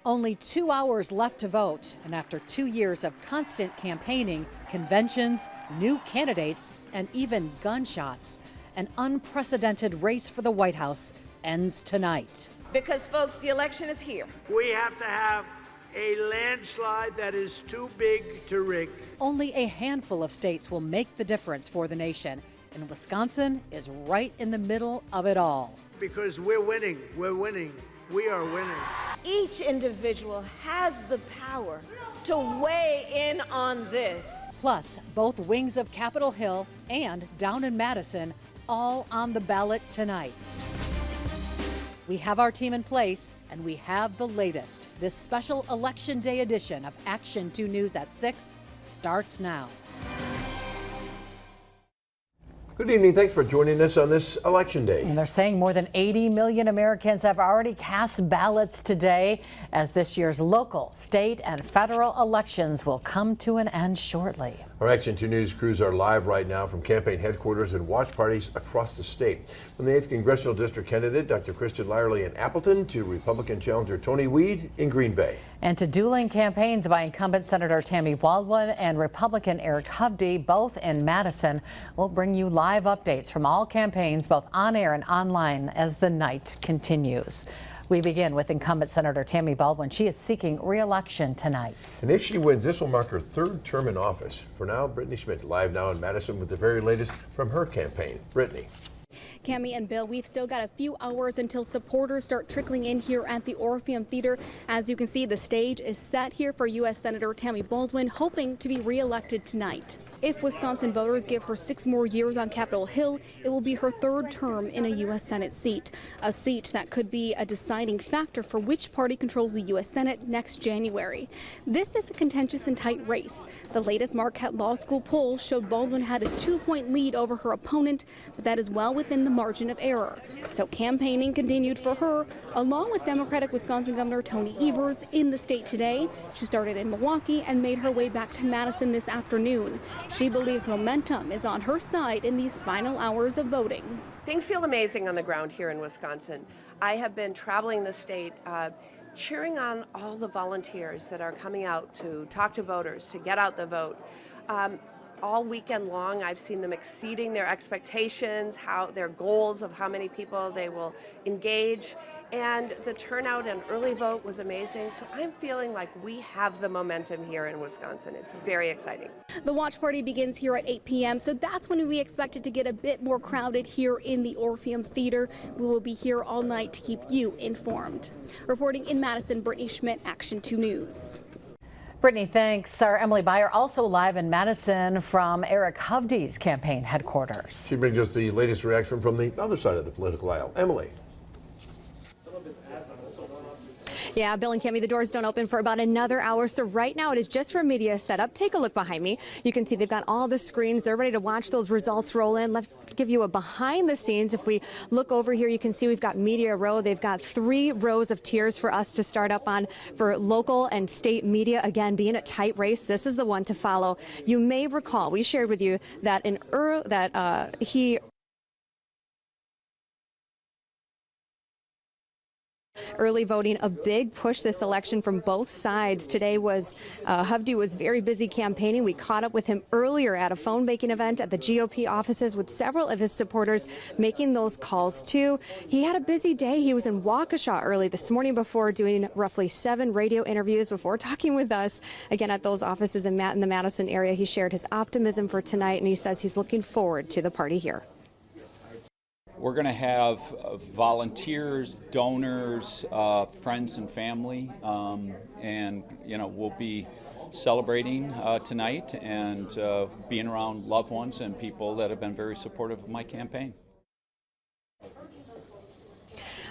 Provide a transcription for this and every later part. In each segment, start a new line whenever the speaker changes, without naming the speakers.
Only 2 hours left to vote, and after 2 years of constant campaigning, conventions, new candidates, and even gunshots, an unprecedented race for the White House ends tonight.
Because, folks, the election is here.
We have to have a landslide that is too big to rig.
Only a handful of states will make the difference for the nation, and Wisconsin is right in the middle of it all.
Because we're winning, we are winning.
Each individual has the power to weigh in on this.
Plus, both wings of Capitol Hill and down in Madison, all on the ballot tonight. We have our team in place, and we have the latest. This special Election Day edition of Action 2 News at 6 starts now.
Good evening. Thanks for joining us on this Election Day.
And they're saying more than 80 million Americans have already cast ballots today, as this year's local, state, and federal elections will come to an end shortly.
Our Action 2 News crews are live right now from campaign headquarters and watch parties across the state. From the 8th Congressional District candidate, Dr. Kristen Lyerly in Appleton, to Republican challenger Tony Weed in Green Bay.
And to dueling campaigns by incumbent Senator Tammy Baldwin and Republican Eric Hovde, both in Madison. We'll bring you live updates from all campaigns, both on air and online, as the night continues. We begin with incumbent Senator Tammy Baldwin. She is seeking re-election tonight.
And if she wins, this will mark her 3rd term in office. For now, Brittany Schmidt live now in Madison with the very latest from her campaign. Brittany.
Cami and Bill, we've still got a few hours until supporters start trickling in here at the Orpheum Theater. As you can see, the stage is set here for U.S. Senator Tammy Baldwin, hoping to be re-elected tonight. If Wisconsin voters give her 6 more years on Capitol Hill, it will be her 3rd term in a U.S. Senate seat, a seat that could be a deciding factor for which party controls the U.S. Senate next January. This is a contentious and tight race. The latest Marquette Law School poll showed Baldwin had a 2-point lead over her opponent, but that is well within the margin of error. So campaigning continued for her, along with Democratic Wisconsin Governor Tony Evers in the state today. She started in Milwaukee and made her way back to Madison this afternoon. She believes momentum is on her side in these final hours of voting.
Things feel amazing on the ground here in Wisconsin. I have been traveling the state, cheering on all the volunteers that are coming out to talk to voters, to get out the vote. All weekend long, I've seen them exceeding their expectations, their goals of how many people they will engage. And the turnout and early vote was amazing. So I'm feeling like we have the momentum here in Wisconsin. It's very exciting.
The watch party begins here at 8 p.m. So that's when we expect it to get a bit more crowded here in the Orpheum Theater. We will be here all night to keep you informed. Reporting in Madison, Brittany Schmidt, Action 2 News.
Brittany, thanks. Our Emily Byer also live in Madison from Eric Hovde's campaign headquarters.
She brings us the latest reaction from the other side of the political aisle. Emily.
Yeah, Bill and Cami, the doors don't open for about another hour. So right now it is just for media setup. Take a look behind me. You can see they've got all the screens. They're ready to watch those results roll in. Let's give you a behind the scenes. If we look over here, you can see we've got media row. They've got 3 rows of tiers for us to start up on for local and state media. Again, being a tight race, this is the one to follow. You may recall we shared with you that early voting, a big push this election from both sides. Today was, Hovde was very busy campaigning. We caught up with him earlier at a phone banking event at the GOP offices with several of his supporters making those calls too. He had a busy day. He was in Waukesha early this morning before doing roughly 7 radio interviews before talking with us again at those offices in the Madison area. He shared his optimism for tonight, and he says he's looking forward to the party here.
We're going to have volunteers, donors, friends and family, and we'll be celebrating tonight and being around loved ones and people that have been very supportive of my campaign.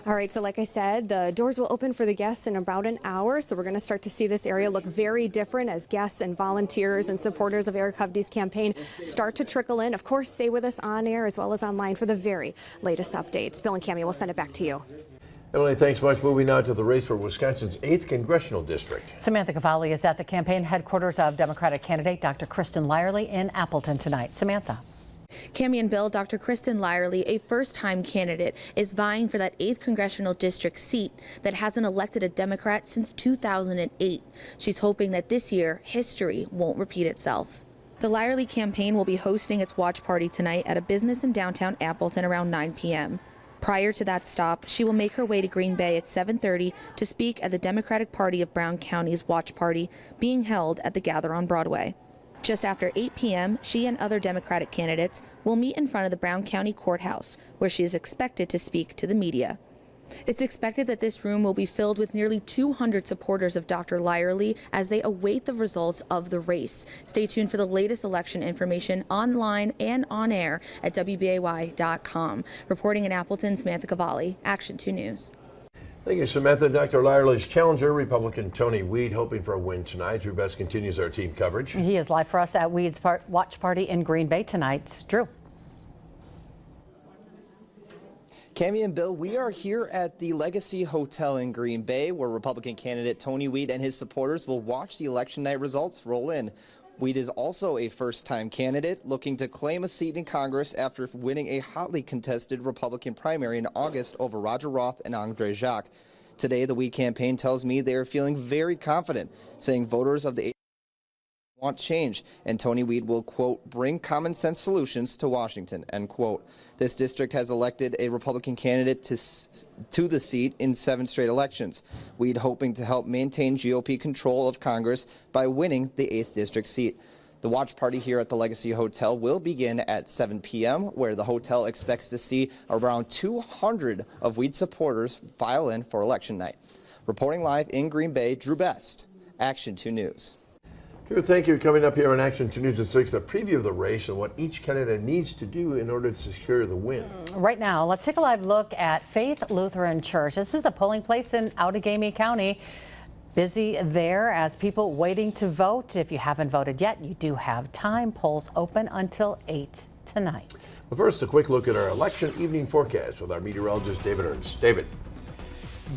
All right, so like I said, the doors will open for the guests in about an hour. So we're going to start to see this area look very different as guests and volunteers and supporters of Eric Hovde's campaign start to trickle in. Of course, stay with us on air as well as online for the very latest updates. Bill and Cami, we'll send it back to you.
Emily, thanks much. Moving now to the race for Wisconsin's 8th Congressional District.
Samantha Cavalli is at the campaign headquarters of Democratic candidate Dr. Kristen Lyerly in Appleton tonight. Samantha.
Cami and Bill, Dr. Kristen Lyerly, a first-time candidate, is vying for that 8th congressional district seat that hasn't elected a Democrat since 2008. She's hoping that this year, history won't repeat itself. The Lyerly campaign will be hosting its watch party tonight at a business in downtown Appleton around 9 p.m. Prior to that stop, she will make her way to Green Bay at 7:30 to speak at the Democratic Party of Brown County's watch party being held at the Gather on Broadway. Just after 8 p.m., she and other Democratic candidates will meet in front of the Brown County Courthouse, where she is expected to speak to the media. It's expected that this room will be filled with nearly 200 supporters of Dr. Lyerly as they await the results of the race. Stay tuned for the latest election information online and on air at WBAY.com. Reporting in Appleton, Samantha Cavalli, Action 2 News.
Thank you, Samantha. Dr. Lyerly's challenger, Republican Tony Weed, hoping for a win tonight. Drew Best continues our team coverage.
He is live for us at Weed's watch party in Green Bay tonight. Drew.
Cami and Bill, we are here at the Legacy Hotel in Green Bay, where Republican candidate Tony Weed and his supporters will watch the election night results roll in. Weed is also a first-time candidate looking to claim a seat in Congress after winning a hotly contested Republican primary in August over Roger Roth and Andre Jacques. Today, the Weed campaign tells me they are feeling very confident, saying voters of the want change, and Tony Weed will, quote, bring common sense solutions to Washington, end quote. This district has elected a Republican candidate to the seat in 7 straight elections. Weed hoping to help maintain GOP control of Congress by winning the 8th district seat. The watch party here at the Legacy Hotel will begin at 7 p.m., where the hotel expects to see around 200 of Weed supporters file in for election night. Reporting live in Green Bay, Drew Best, Action 2 News.
Drew, thank you. Coming up here on Action 2 News at 6, a preview of the race and what each candidate needs to do in order to secure the win.
Right now, let's take a live look at Faith Lutheran Church. This is a polling place in Outagamie County. Busy there as people waiting to vote. If you haven't voted yet, you do have time. Polls open until 8 tonight.
But first, a quick look at our election evening forecast with our meteorologist, David Ernst. David.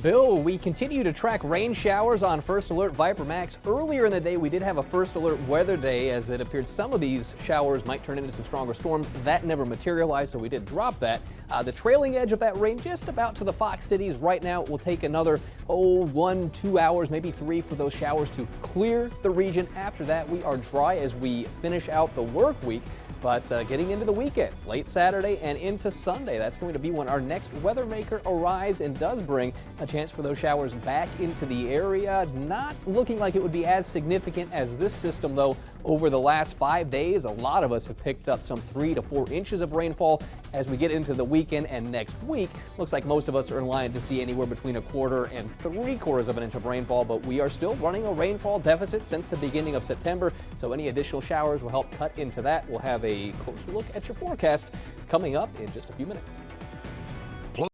Bill, we continue to track rain showers on First Alert Viper Max. Earlier in the day, we did have a First Alert weather day as it appeared some of these showers might turn into some stronger storms. That never materialized, so we did drop that. The trailing edge of that rain just about to the Fox cities right now. It will take another 1-2 hours, maybe 3 for those showers to clear the region. After that, we are dry as we finish out the work week. But getting into the weekend, late Saturday and into Sunday, that's going to be when our next weather maker arrives and does bring a chance for those showers back into the area. Not looking like it would be as significant as this system, though. Over the last 5 days, a lot of us have picked up some 3 to 4 inches of rainfall. As we get into the weekend and next week, looks like most of us are in line to see anywhere between 1/4 and 3/4 of an inch of rainfall, but we are still running a rainfall deficit since the beginning of September, so any additional showers will help cut into that. We'll have a closer look at your forecast coming up in just a few minutes.